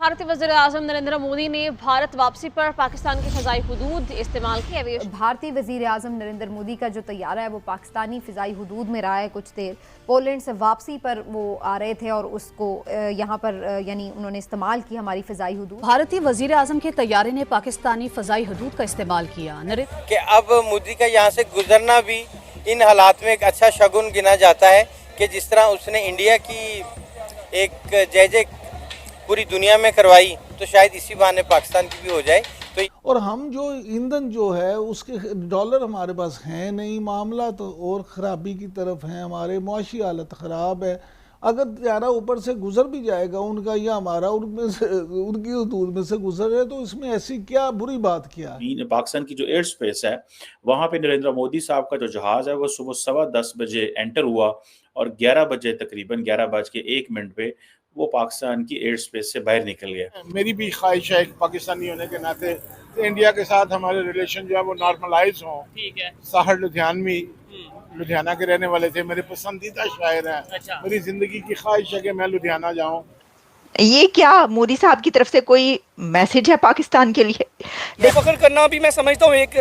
भारतीय वज़ीर-ए-आज़म नरेंद्र मोदी ने भारत वापसी पर पाकिस्तान की फ़ज़ाई हदूद इस्तेमाल की। भारतीय वज़ीर-ए-आज़म नरेंद्र मोदी का जो तैयारा है वो पाकिस्तानी फ़िज़ाई हदूद में रहा है कुछ देर। पोलैंड से वापसी पर वो आ रहे थे और उसको यहाँ पर यानी उन्होंने इस्तेमाल की हमारी फ़िज़ाई हदूद। भारतीय वज़ीर-ए-आज़म के तैयारे ने पाकिस्तानी फ़ज़ाई हदूद का इस्तेमाल किया। कि अब मोदी का यहाँ से गुजरना भी इन हालात में एक अच्छा शगुन गिना जाता है कि जिस तरह उसने इंडिया की एक जय पूरी दुनिया में करवाई, तो शायद इसी बहाने पाकिस्तान की भी हो जाए। तो और हम जो ईंधन जो है उसके डॉलर हमारे पास हैं नहीं, मामला तो और ख़राबी की तरफ है, हमारे मुआशी हालत ख़राब है। अगर त्यारा ऊपर से गुजर भी जाएगा उनका या हमारा उनमें से उनकी हदूद में से गुजर है, तो इसमें ऐसी क्या बुरी बात क्या है। पाकिस्तान की जो एयर स्पेस है वहाँ पे नरेंद्र मोदी साहब का जो जहाज़ है वो सुबह 10:15 बजे एंटर हुआ और 11 बजे तकरीबन 11:01 पे वो पाकिस्तान की एयर स्पेस से बाहर निकल गया। मेरी भी ख्वाहिश है पाकिस्तानी होने के नाते इंडिया के साथ हमारे रिलेशन जो है वो नॉर्मलाइज हों। ठीक है। साहिर लुधियानवी लुधियाना के रहने वाले थे, मेरे पसंदीदा शायर हैं। अच्छा। मेरी जिंदगी की ख्वाहिश है कि मैं लुधियाना जाऊं। ये क्या मोदी साहब की तरफ से कोई मैसेज है पाकिस्तान के लिए? फख्र करना भी मैं समझता हूँ एक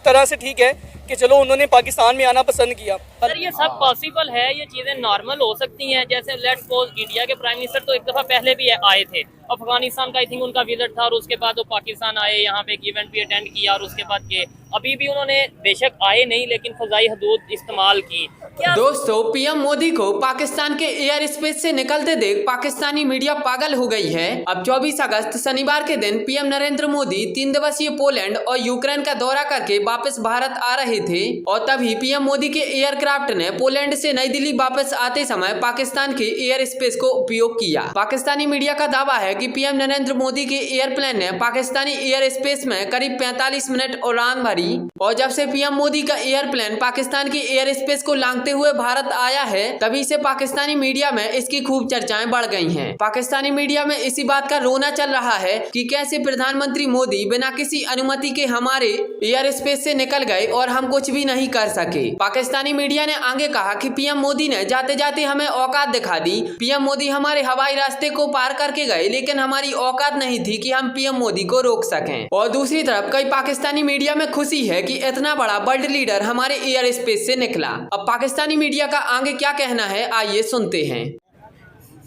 तरह से ठीक है कि चलो उन्होंने पाकिस्तान में आना पसंद किया। पर ये सब पॉसिबल है, ये चीज़ें नॉर्मल हो सकती हैं। जैसे लेट्स सपोज इंडिया के प्राइम मिनिस्टर तो एक दफ़ा पहले भी आए थे, अफगानिस्तान का आई थिंक उनका विजिट था और उसके बाद वो पाकिस्तान आए, यहाँ पे एक इवेंट भी अटेंड किया और उसके बाद के अभी भी उन्होंने बेशक आए नहीं लेकिन फ़ज़ाई हदूद इस्तेमाल की। दोस्तों, पीएम मोदी को पाकिस्तान के एयर स्पेस से निकलते देख पाकिस्तानी मीडिया पागल हो गई है। अब 24 अगस्त शनिवार के दिन पीएम नरेंद्र मोदी 3 दिवसीय पोलैंड और यूक्रेन का दौरा करके वापस भारत आ रहे थे और तभी पीएम मोदी के एयरक्राफ्ट ने पोलैंड से नई दिल्ली वापस आते समय पाकिस्तान के एयर स्पेस को उपयोग किया। पाकिस्तानी मीडिया का दावा है कि पीएम नरेंद्र मोदी के एयरप्लेन ने पाकिस्तानी एयर स्पेस में करीब 45 मिनट उड़ान भरी और जब से पीएम मोदी का एयरप्लेन पाकिस्तान के एयर स्पेस को लांघते हुए भारत आया है तभी से पाकिस्तानी मीडिया में इसकी खूब चर्चाएं बढ़ गई हैं। पाकिस्तानी मीडिया में इसी बात का रोना चल रहा है कि कैसे प्रधानमंत्री मोदी बिना किसी अनुमति के हमारे एयर स्पेस से निकल गए और हम कुछ भी नहीं कर सके। पाकिस्तानी मीडिया ने आगे कहा कि पीएम मोदी ने जाते जाते हमें औकात दिखा दी। पीएम मोदी हमारे हवाई रास्ते को पार करके गए लेकिन हमारी औकात नहीं थी कि हम पीएम मोदी को रोक सकें। और दूसरी तरफ कई पाकिस्तानी मीडिया में खुशी है कि इतना बड़ा वर्ल्ड लीडर हमारे एयर स्पेस से निकला। अब पाकिस्तानी मीडिया का आगे क्या कहना है आइए सुनते हैं।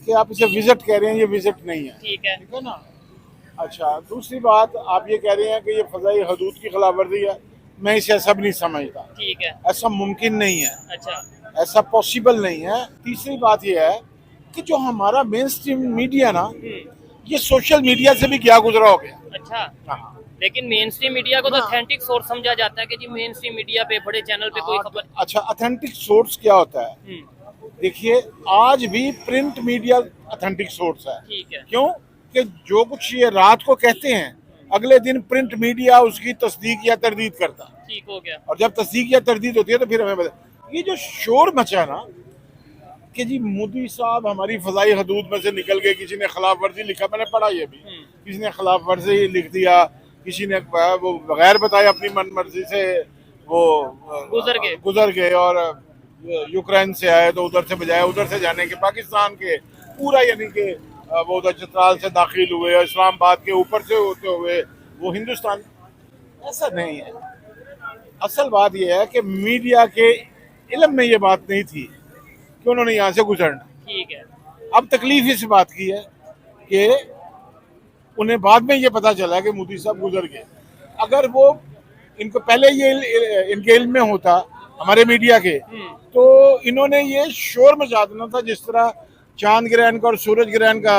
कि आप इसे विजिट कह रहे हैं, ये विजिट नहीं है। ठीक है। ठीक है ना। अच्छा, दूसरी बात आप ये कह रहे हैं कि ये फ़ज़ाई हदूद की खिलाफवर्जी है, मैं इसे ऐसा भी नहीं समझता। ठीक है। ऐसा मुमकिन नहीं है। अच्छा। ऐसा पॉसिबल नहीं है। तीसरी बात ये है कि जो हमारा मेन स्ट्रीम मीडिया ना, ये सोशल मीडिया से भी क्या गुजरा हो गया। अच्छा। हाँ। लेकिन मेन स्ट्रीम मीडिया को तो ऑथेंटिक सोर्स समझा जाता है कि जी मेन स्ट्रीम मीडिया पे बड़े चैनल पे कोई खबर। अच्छा, ऑथेंटिक सोर्स क्या होता है? देखिए, आज भी प्रिंट मीडिया ऑथेंटिक सोर्स है। ठीक है। क्यों कि जो कुछ ये रात को कहते हैं अगले दिन प्रिंट मीडिया उसकी तस्दीक या तरदीद करता। ठीक हो गया। और जब तस्दीक या तरदीद होती है तो फिर हमें बता। ये जो शोर मचा ना कि जी मोदी साहब हमारी फ़ज़ाई हदूद में से निकल गए, किसी ने खिलाफ वर्जी लिखा, मैंने पढ़ा ये भी, किसी ने खिलाफ वर्जी लिख दिया, किसी ने वो बगैर बताए अपनी मन मर्जी से वो गुजर गए और यूक्रेन से आए तो उधर से बजाय उधर से जाने के पाकिस्तान के पूरा यानी कि वो उधर चित्राल से दाखिल हुए और इस्लामाबाद के ऊपर से होते हुए वो हिंदुस्तान। ऐसा नहीं है। असल बात यह है कि मीडिया के इल्म में ये बात नहीं थी कि उन्होंने यहाँ से गुजरना। ठीक है। अब तकलीफ इस बात की है कि उन्हें बाद में ये पता चला कि मोदी साहब गुजर गए। अगर वो इनको पहले ये इनके इल्म में होता हमारे मीडिया के, तो इन्होंने ये शोर मचा देना था जिस तरह चांद ग्रहण का और सूरज ग्रहण का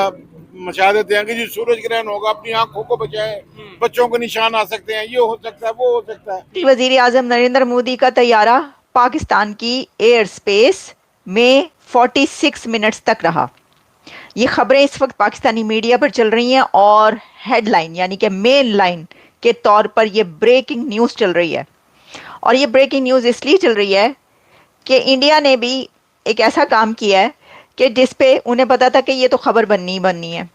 मचा देते हैं कि जी सूरज ग्रहण होगा, अपनी आंखों को बचाएं, बच्चों को निशान आ सकते हैं, ये हो सकता है, वो हो सकता है। वजीर आजम नरेंद्र मोदी का तैयारा पाकिस्तान की एयर स्पेस में 46 मिनट्स तक रहा। ये खबरें इस वक्त पाकिस्तानी मीडिया पर चल रही हैं और हेडलाइन यानी कि मेन लाइन के तौर पर ये ब्रेकिंग न्यूज़ चल रही है। और ये ब्रेकिंग न्यूज़ इसलिए चल रही है कि इंडिया ने भी एक ऐसा काम किया है कि जिस पे उन्हें पता था कि ये तो खबर बननी ही बननी है।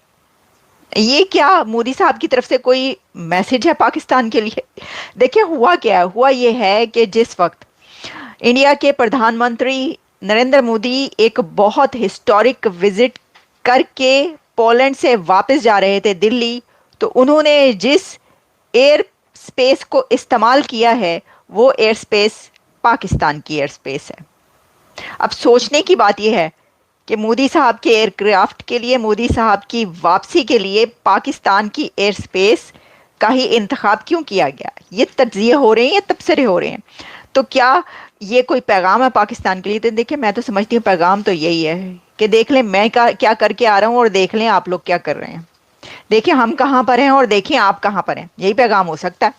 ये क्या मोदी साहब की तरफ से कोई मैसेज है पाकिस्तान के लिए? देखिए हुआ क्या है, हुआ ये है कि जिस वक्त इंडिया के प्रधानमंत्री नरेंद्र मोदी एक बहुत हिस्टोरिक विजिट करके पोलैंड से वापस जा रहे थे दिल्ली, तो उन्होंने जिस एयर स्पेस को इस्तेमाल किया है वो एयर स्पेस पाकिस्तान की एयर स्पेस है। अब सोचने की बात यह है कि मोदी साहब के एयरक्राफ्ट के लिए, मोदी साहब की वापसी के लिए पाकिस्तान की एयर स्पेस का ही इंतखाब क्यों किया गया? ये तज्जिए हो रहे हैं, ये तबसरे हो रहे हैं। तो क्या ये कोई पैगाम है पाकिस्तान के लिए? तो देखिए, मैं तो समझती हूँ पैगाम तो यही है कि देख लें मैं क्या करके आ रहा हूँ और देख लें आप लोग क्या कर रहे हैं। देखिए हम कहाँ पर हैं और देखें आप कहाँ पर हैं, यही पैगाम हो सकता है।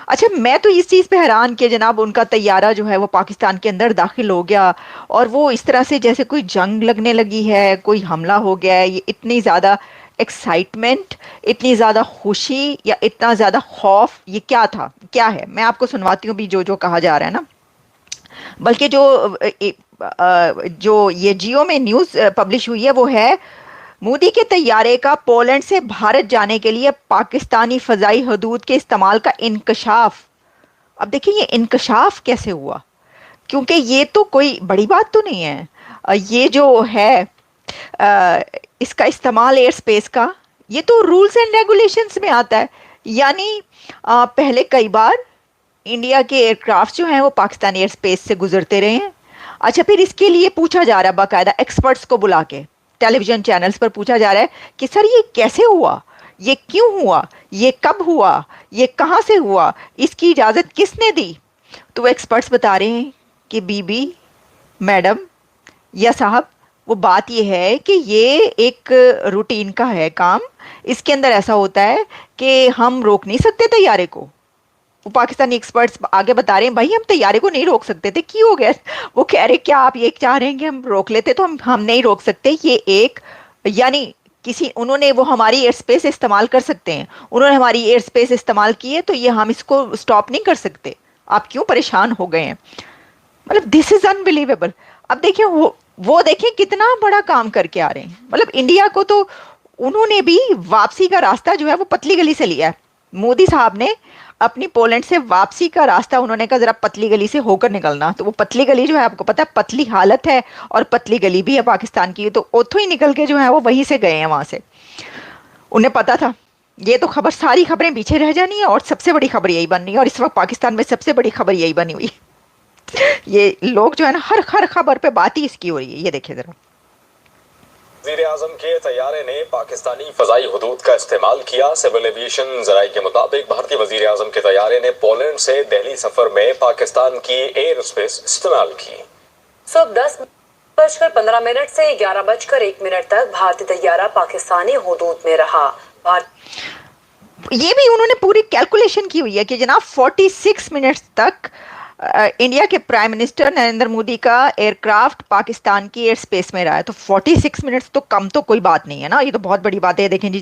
अच्छा, मैं तो इस चीज़ पे हैरान कि जनाब उनका तैयारा जो है वो पाकिस्तान के अंदर दाखिल हो गया और वो इस तरह से जैसे कोई जंग लगने लगी है, कोई हमला हो गया है। ये इतनी ज़्यादा एक्साइटमेंट, इतनी ज़्यादा खुशी या इतना ज़्यादा खौफ, ये क्या था, क्या है? मैं आपको सुनवाती हूँ भी जो कहा जा रहा है ना। बल्कि जो ये जियो में न्यूज़ पब्लिश हुई है वो है मोदी के तैयारे का पोलैंड से भारत जाने के लिए पाकिस्तानी फ़ज़ाई हदूद के इस्तेमाल का इंकशाफ। अब देखिए ये इंकशाफ कैसे हुआ, क्योंकि ये तो कोई बड़ी बात तो नहीं है। ये जो है इसका इस्तेमाल एयर स्पेस का, ये तो रूल्स एंड रेगुलेशंस में आता है। यानी पहले कई बार इंडिया के एयरक्राफ्ट जो हैं वो पाकिस्तानी एयर स्पेस से गुजरते रहे हैं। अच्छा, फिर इसके लिए पूछा जा रहा है, बाकायदा एक्सपर्ट्स को बुला के टेलीविज़न चैनल्स पर पूछा जा रहा है कि सर ये कैसे हुआ, ये क्यों हुआ, ये कब हुआ, ये कहाँ से हुआ, इसकी इजाज़त किसने दी? तो वो एक्सपर्ट्स बता रहे हैं कि बीबी, मैडम या साहब, वो बात ये है कि ये एक रूटीन का है काम। इसके अंदर ऐसा होता है कि हम रोक नहीं सकते तैयारे को। वो पाकिस्तानी एक्सपर्ट्स आगे बता रहे हैं भाई हम तैयारे को नहीं रोक सकते थे। क्यों हो गया? वो कह रहे क्या आप ये चाह रहे हैं कि हम रोक लेते? तो हम नहीं रोक सकते। ये एक यानी किसी उन्होंने वो हमारी एयर स्पेस इस्तेमाल कर सकते हैं, उन्होंने हमारी एयर स्पेस इस्तेमाल की है, तो ये हम इसको स्टॉप नहीं कर सकते। आप क्यों परेशान हो गए हैं? मतलब दिस इज अनबिलीवेबल। अब देखिए वो देखिए कितना बड़ा काम करके आ रहे हैं। मतलब इंडिया को तो उन्होंने भी वापसी का रास्ता जो है वो पतली गली से लिया है। मोदी साहब ने अपनी पोलैंड से वापसी का रास्ता उन्होंने कहा जरा पतली गली से होकर निकलना। तो वो पतली गली जो है आपको पता है पतली हालत है और पतली गली भी है पाकिस्तान की। तो उथों ही निकल के जो है वो वहीं से गए हैं, वहां से उन्हें पता था। ये तो खबर, सारी खबरें पीछे रह जानी है और सबसे बड़ी खबर यही बननी है। और इस वक्त पाकिस्तान में सबसे बड़ी खबर यही बनी हुई। ये लोग जो है ना हर खबर पे बात ही इसकी हो रही है। ये देखिए जरा, वज़ीर-ए-आज़म के तैयारे ने पाकिस्तानी फ़ज़ाई हुदूद का इस्तेमाल किया। सिविल एविएशन ज़राए के मुताबिक भारतीय वज़ीर-ए-आज़म के तैयारे ने पोलैंड से दिल्ली सफर में पाकिस्तान की एयर स्पेस इस्तेमाल की। सुबह 10:15 से 11:01 तक भारतीय तैयारा पाकिस्तानी हुदूद में रहा। ये भी उन्होंने पूरी कैलकुलेशन की हुई है कि जनाब 46 मिनट तक इंडिया के प्राइम मिनिस्टर नरेंद्र मोदी का एयरक्राफ्ट पाकिस्तान की एयर स्पेस में रहा है। तो 46 मिनट्स तो कम तो कोई बात नहीं है ना, ये तो बहुत बड़ी बात है। देखें जी